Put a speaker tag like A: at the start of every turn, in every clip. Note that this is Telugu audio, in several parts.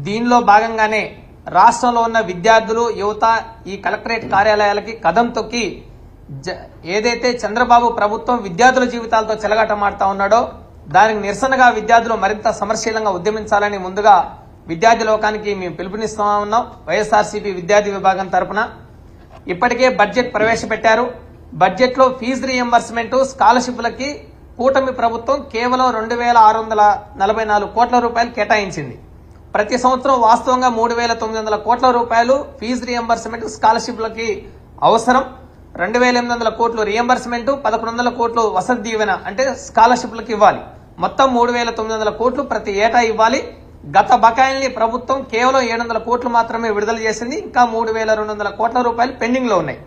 A: దీనిలో భాగంగానే రాష్ట్రంలో ఉన్న విద్యార్థులు యువత ఈ కలెక్టరేట్ కార్యాలయాలకి కదం తొక్కి ఏదైతే చంద్రబాబు ప్రభుత్వం విద్యార్థుల జీవితాలతో చెలగాటమాడుతా ఉన్నాడో దానికి నిరసనగా విద్యార్థులు మరింత సమరశీలంగా ఉద్యమించాలని ముందుగా విద్యార్థి లోకానికి మేము పిలుపునిస్తా ఉన్నాం. వైఎస్ఆర్సీపీ విద్యార్థి విభాగం తరపున ఇప్పటికే బడ్జెట్ ప్రవేశపెట్టారు. బడ్జెట్ లో ఫీజు రీఎంబర్స్మెంట్ స్కాలర్షిప్లకి కూటమి ప్రభుత్వం కేవలం 2,644 కోట్ల రూపాయలు కేటాయించింది. ప్రతి సంవత్సరం వాస్తవంగా 3,900 కోట్ల రూపాయలు ఫీజు రీఎంబర్స్మెంట్ స్కాలర్షిప్లకి అవసరం. 2,800 కోట్లు రీఎంబర్స్మెంట్, 1,100 కోట్లు వసతి దీవెన అంటే స్కాలర్షిప్లకు ఇవ్వాలి. మొత్తం 3,900 కోట్లు ప్రతి ఏటా ఇవ్వాలి. గత బకాయిల్ని ప్రభుత్వం కేవలం 700 కోట్లు మాత్రమే విడుదల చేసింది. ఇంకా 3,200 కోట్ల రూపాయలు పెండింగ్ లో ఉన్నాయి.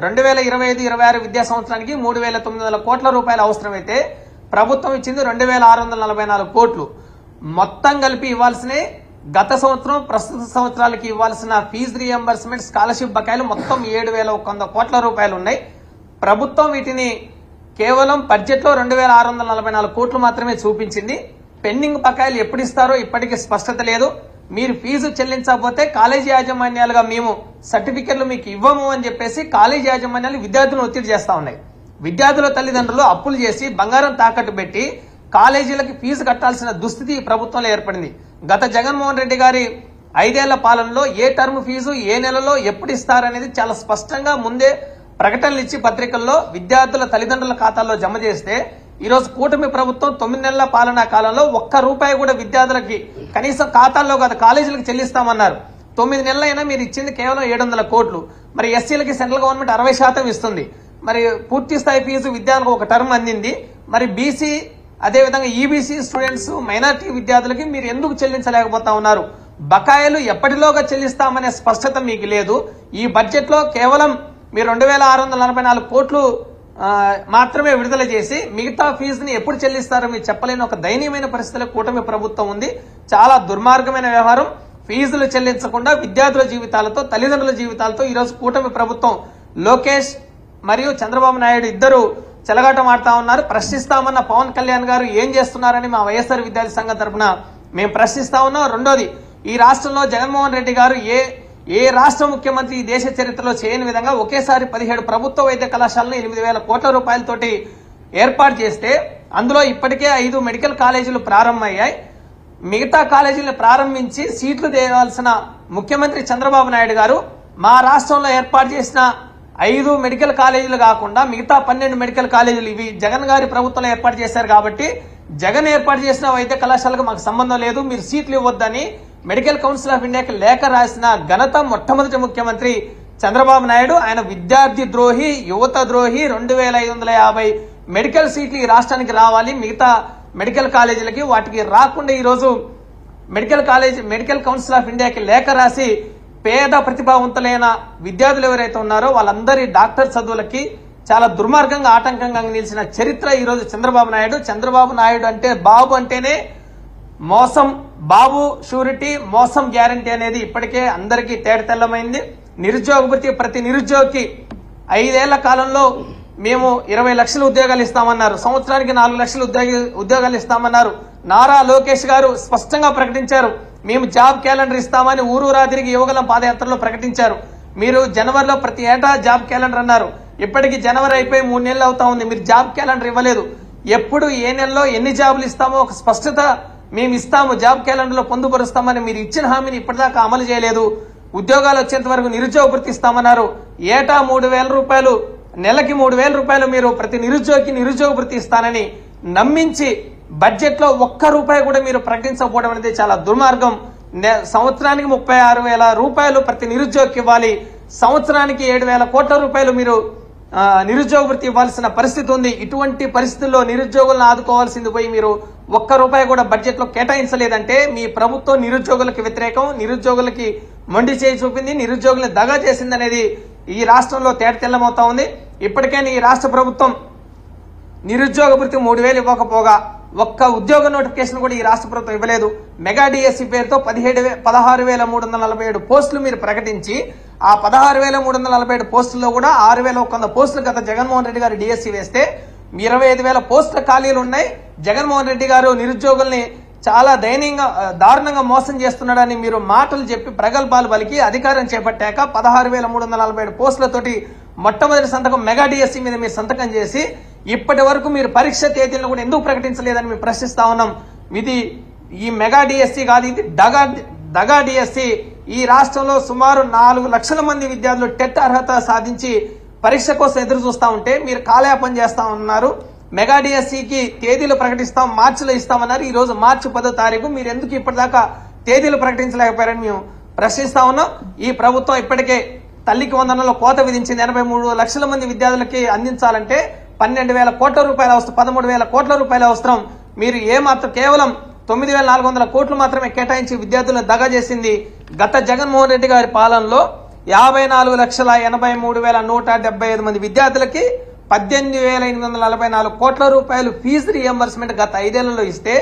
A: 2025-26 విద్యా సంవత్సరానికి 3,900 కోట్ల రూపాయలు అవసరమైతే ప్రభుత్వం ఇచ్చింది 2,644 కోట్లు. మొత్తం కలిపి ఇవ్వాల్సిన గత సంవత్సరం ప్రస్తుత సంవత్సరాలకి ఇవ్వాల్సిన ఫీజు రీఎంబర్స్మెంట్ స్కాలర్షిప్ బకాయిలు మొత్తం 7,100 కోట్ల రూపాయలు ఉన్నాయి. ప్రభుత్వం వీటిని కేవలం బడ్జెట్ లో 2,644 కోట్లు మాత్రమే చూపించింది. పెండింగ్ బకాయిలు ఎప్పుడు ఇస్తారో ఇప్పటికీ స్పష్టత లేదు. మీరు ఫీజు చెల్లించకపోతే కాలేజీ యాజమాన్యాలుగా మేము సర్టిఫికెట్లు మీకు ఇవ్వము అని చెప్పేసి కాలేజీ యాజమాన్యాలు విద్యార్థులను ఒత్తిడి చేస్తా ఉన్నాయి. విద్యార్థుల తల్లిదండ్రులు అప్పులు చేసి బంగారం తాకట్టు పెట్టి కాలేజీలకి ఫీజు కట్టాల్సిన దుస్థితి ప్రభుత్వంలో ఏర్పడింది. గత జగన్మోహన్ రెడ్డి గారి 5 ఏళ్ల పాలనలో ఏ టర్మ్ ఫీజు ఏ నెలలో ఎప్పుడు ఇస్తారనేది చాలా స్పష్టంగా ముందే ప్రకటనలు ఇచ్చి పత్రికల్లో విద్యార్థుల తల్లిదండ్రుల ఖాతాల్లో జమ చేస్తే ఈరోజు కూటమి ప్రభుత్వం 9 నెలల పాలనా కాలంలో ఒక్క రూపాయి కూడా విద్యార్థులకి కనీసం ఖాతాల్లో కాదు కాలేజీలకు చెల్లిస్తామన్నారు. 9 నెలలైనా మీరు ఇచ్చింది కేవలం 700 కోట్లు. మరి ఎస్సీలకి సెంట్రల్ గవర్నమెంట్ 60% ఇస్తుంది. మరి పూర్తి స్థాయి ఫీజు విద్యార్థులకు ఒక టర్మ్ అందింది. మరి బీసీ అదేవిధంగా ఈబీసీ స్టూడెంట్స్ మైనారిటీ విద్యార్థులకి మీరు ఎందుకు చెల్లించలేకపోతా ఉన్నారు? బకాయిలు ఎప్పటిలోగా చెల్లిస్తామనే స్పష్టత మీకు లేదు. ఈ బడ్జెట్ లో కేవలం మీరు 2,644 కోట్లు మాత్రమే విడుదల చేసి మిగతా ఫీజుని ఎప్పుడు చెల్లిస్తారో మీరు చెప్పలేని ఒక దయనీయమైన పరిస్థితిలో కూటమి ప్రభుత్వం ఉంది. చాలా దుర్మార్గమైన వ్యవహారం. ఫీజులు చెల్లించకుండా విద్యార్థుల జీవితాలతో తల్లిదండ్రుల జీవితాలతో ఈరోజు కూటమి ప్రభుత్వం లోకేష్ మరియు చంద్రబాబు నాయుడు ఇద్దరు చెలగాటం ఆడుతా ఉన్నారు. ప్రశ్నిస్తామన్న పవన్ కళ్యాణ్ గారు ఏం చేస్తున్నారని మా వైఎస్ఆర్ విద్యార్థి సంఘం తరఫున మేము ప్రశ్నిస్తా ఉన్నాం. రెండోది, ఈ రాష్ట్రంలో జగన్మోహన్ రెడ్డి గారు ఏ రాష్ట్ర ముఖ్యమంత్రి ఈ దేశ చరిత్రలో చేయని విధంగా ఒకేసారి 17 ప్రభుత్వ వైద్య కళాశాలను 8,000 కోట్ల రూపాయలతోటి ఏర్పాటు చేస్తే అందులో ఇప్పటికే 5 మెడికల్ కాలేజీలు ప్రారంభమయ్యాయి. మిగతా కాలేజీలను ప్రారంభించి సీట్లు తేవాల్సిన ముఖ్యమంత్రి చంద్రబాబు నాయుడు గారు మా రాష్ట్రంలో ఏర్పాటు చేసిన 5 మెడికల్ కాలేజీలు కాకుండా మిగతా 12 మెడికల్ కాలేజీలు ఇవి జగన్ గారి ప్రభుత్వంలో ఏర్పాటు చేశారు కాబట్టి జగన్ ఏర్పాటు చేసిన వైద్య కళాశాలకు మాకు సంబంధం లేదు, మీరు సీట్లు ఇవ్వద్దని మెడికల్ కౌన్సిల్ ఆఫ్ ఇండియాకి లేఖ రాసిన ఘనత మొట్టమొదటి ముఖ్యమంత్రి చంద్రబాబు నాయుడు. ఆయన విద్యార్థి ద్రోహి, యువత ద్రోహి. 2,550 మెడికల్ సీట్లు ఈ రాష్ట్రానికి రావాలి, మిగతా మెడికల్ కాలేజీలకి వాటికి రాకుండా ఈరోజు మెడికల్ కౌన్సిల్ ఆఫ్ ఇండియాకి లేఖ రాసి పేద ప్రతిభావంతులైన విద్యార్థులు ఎవరైతే ఉన్నారో వాళ్ళందరి డాక్టర్ చదువులకి చాలా దుర్మార్గంగా ఆటంకంగా నిలిచిన చరిత్ర ఈరోజు చంద్రబాబు నాయుడు అంటే బాబు అంటేనే మోసం, బాబు షూరిటీ, మోసం గ్యారంటీ అనేది ఇప్పటికే అందరికీ తేటతెల్లమైంది. నిరుద్యోగ భృతి ప్రతి నిరుద్యోగికి 5 ఏళ్ల కాలంలో మేము 20 లక్షల ఉద్యోగాలు ఇస్తామన్నారు. సంవత్సరానికి 4 లక్షల ఉద్యోగాలు ఇస్తామన్నారు. నారా లోకేష్ గారు స్పష్టంగా ప్రకటించారు, మేము జాబ్ క్యాలెండర్ ఇస్తామని ఊరూరా తిరిగి యువగలం పాదయాత్రలో ప్రకటించారు. మీరు జనవరిలో ప్రతి ఏటా జాబ్ క్యాలెండర్ అన్నారు. ఇప్పటికి జనవరి అయిపోయి 3 నెలలు అవుతా ఉంది, మీరు జాబ్ క్యాలెండర్ ఇవ్వలేదు. ఎప్పుడు ఏ నెలలో ఎన్ని జాబులు ఇస్తామో ఒక స్పష్టత మేము ఇస్తాము, జాబ్ క్యాలెండర్ లో పొందుపరుస్తామని మీరు ఇచ్చిన హామీని ఇప్పటిదాకా అమలు చేయలేదు. ఉద్యోగాలు వచ్చేంత వరకు నిరుద్యోగ భృతి ఇస్తామన్నారు. ఏటా 3,000 రూపాయలు, నెలకి 3,000 రూపాయలు మీరు ప్రతి నిరుద్యోగికి నిరుద్యోగ భృతి ఇస్తానని నమ్మించి బడ్జెట్ లో ఒక్క రూపాయి కూడా మీరు ప్రకటించకపోవడం అనేది చాలా దుర్మార్గం. సంవత్సరానికి 36,000 రూపాయలు ప్రతి నిరుద్యోగికి ఇవ్వాలి. సంవత్సరానికి 7,000 కోట్ల రూపాయలు మీరు నిరుద్యోగ భృతి ఇవ్వాల్సిన పరిస్థితి ఉంది. ఇటువంటి పరిస్థితుల్లో నిరుద్యోగులను ఆదుకోవాల్సింది పోయి మీరు ఒక్క రూపాయి కూడా బడ్జెట్ లో కేటాయించలేదంటే మీ ప్రభుత్వం నిరుద్యోగులకు వ్యతిరేకం, నిరుద్యోగులకి మొండి చేయి చూపింది, నిరుద్యోగులను దగా చేసింది అనేది ఈ రాష్ట్రంలో తేటతెల్లమవుతా ఉంది. ఇప్పటికైనా ఈ రాష్ట్ర ప్రభుత్వం నిరుద్యోగ భృతి 3,000 ఇవ్వకపోగా ఒక్క ఉద్యోగ నోటిఫికేషన్ కూడా ఈ రాష్ట్ర ప్రభుత్వం ఇవ్వలేదు. మెగా డిఎస్సీ పేరుతో 16,347 పోస్టులు మీరు ప్రకటించి ఆ 16,347 పోస్టుల్లో కూడా 6,100 పోస్టులు గత జగన్మోహన్ రెడ్డి గారు డిఎస్సీ వేస్తే 25,000 పోస్టుల ఖాళీలు ఉన్నాయి. జగన్మోహన్ రెడ్డి గారు నిరుద్యోగుల్ని చాలా దారుణంగా మోసం చేస్తున్నాడని మీరు మాటలు చెప్పి ప్రగల్భాలు పలికి అధికారం చేపట్టాక 16,347 పోస్టులతోటి మొట్టమొదటి సంతకం మెగా డిఎస్సి మీద మీరు సంతకం చేసి ఇప్పటి వరకు మీరు పరీక్ష తేదీలను కూడా ఎందుకు ప్రకటించలేదని మేము ప్రశ్నిస్తా ఉన్నాం. ఇది ఈ మెగా డిఎస్సి కాదు, ఇది దగా డిఎస్సి. ఈ రాష్ట్రంలో సుమారు 4 లక్షల మంది విద్యార్థులు టెట్ అర్హత సాధించి పరీక్ష కోసం ఎదురు చూస్తా ఉంటే మీరు కాలయాపన చేస్తా ఉన్నారు. మెగా డిఎస్సికి తేదీలు ప్రకటిస్తాం, మార్చిలో ఇస్తామన్నారు. ఈ రోజు మార్చి 10వ తారీఖు. మీరు ఎందుకు ఇప్పటిదాకా తేదీలు ప్రకటించలేకపోయారని మేము ప్రశ్నిస్తా ఉన్నాం. ఈ ప్రభుత్వం ఇప్పటికే తల్లికి వందనంలో కోత విధించింది. 83 లక్షల మంది విద్యార్థులకి అందించాలంటే 12,000 కోట్ల రూపాయలు అవసరం, 13,000 కోట్ల రూపాయలు అవసరం. మీరు ఏమాత్రం కేవలం 9,400 కోట్లు మాత్రమే కేటాయించి విద్యార్థులను దగా చేసింది. గత జగన్మోహన్ రెడ్డి గారి పాలనలో 54,83,175 మంది విద్యార్థులకి 18,844 కోట్ల రూపాయలు ఫీజు రీఎంబర్స్మెంట్ గత 5 ఏళ్లలో ఇస్తే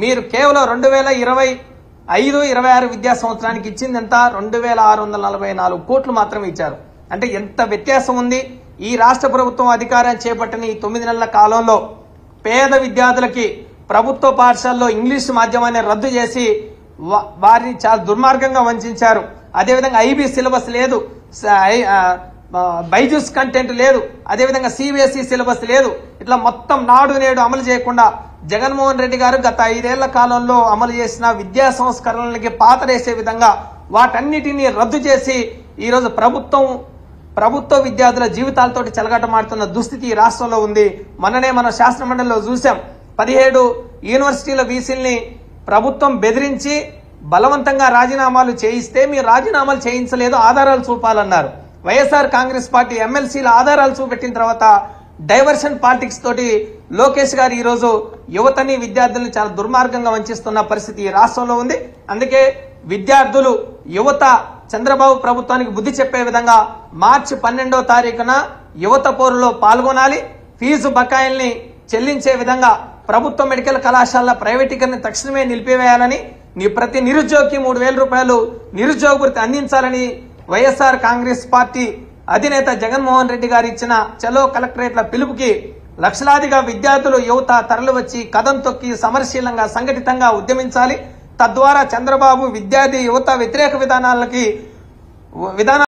A: మీరు కేవలం 2025-26 విద్యా సంవత్సరానికి ఇచ్చింది ఎంత? 2,644 కోట్లు మాత్రమే ఇచ్చారు. అంటే ఎంత వ్యత్యాసం ఉంది. ఈ రాష్ట్ర ప్రభుత్వం అధికారం చేపట్టిన ఈ 9 నెలల కాలంలో పేద విద్యార్థులకి ప్రభుత్వ పాఠశాలలో ఇంగ్లీష్ మాధ్యమాన్ని రద్దు చేసి వారిని చాలా దుర్మార్గంగా వంచారు. అదేవిధంగా ఐబీ సిలబస్ లేదు, బైజూస్ కంటెంట్ లేదు, అదేవిధంగా సిబిఎస్ఈ సిలబస్ లేదు. ఇట్లా మొత్తం నాడు నేడు అమలు చేయకుండా జగన్మోహన్ రెడ్డి గారు గత 5 ఏళ్ల కాలంలో అమలు చేసిన విద్యా సంస్కరణలకి పాతరేసే విధంగా వాటన్నిటినీ రద్దు చేసి ఈరోజు ప్రభుత్వ విద్యార్థుల జీవితాలతోటి చెలగాటమాడుతున్న దుస్థితి ఈ రాష్ట్రంలో ఉంది. మొన్ననే మనం శాసనమండలిలో చూసాం. 17 యూనివర్సిటీల వీసీల్ని ప్రభుత్వం బెదిరించి బలవంతంగా రాజీనామాలు చేయిస్తే మీరు రాజీనామాలు చేయించలేదు, ఆధారాలు చూపాలన్నారు. వైఎస్ఆర్ కాంగ్రెస్ పార్టీ ఎమ్మెల్సీల ఆధారాలు చూపెట్టిన తర్వాత డైవర్షన్ పాలిటిక్స్ తోటి లోకేష్ గారు ఈ రోజు యువతని విద్యార్థుల్ని చాలా దుర్మార్గంగా వంచిస్తున్న పరిస్థితి ఈ రాష్ట్రంలో ఉంది. అందుకే విద్యార్థులు యువత చంద్రబాబు ప్రభుత్వానికి బుద్ధి చెప్పే విధంగా మార్చి 12వ తారీఖున యువత పోరులో పాల్గొనాలి. ఫీజు బకాయిల్ని చెల్లించే విధంగా ప్రభుత్వ మెడికల్ కళాశాలల ప్రైవేటీకరణ తక్షణమే నిలిపివేయాలని, ప్రతి నిరుద్యోగికి 3,000 రూపాయలు నిరుద్యోగ భృతి అందించాలని వైఎస్ఆర్ కాంగ్రెస్ పార్టీ అధినేత జగన్మోహన్ రెడ్డి గారు ఇచ్చిన చలో కలెక్టరేట్ల పిలుపుకి లక్షలాదిగా విద్యార్థులు యువత తరలివచ్చి కదం తొక్కి సమరశీలంగా సంఘటితంగా ఉద్యమించాలి. తద్వారా చంద్రబాబు విద్యార్థి యువత వ్యతిరేక విధానాలకి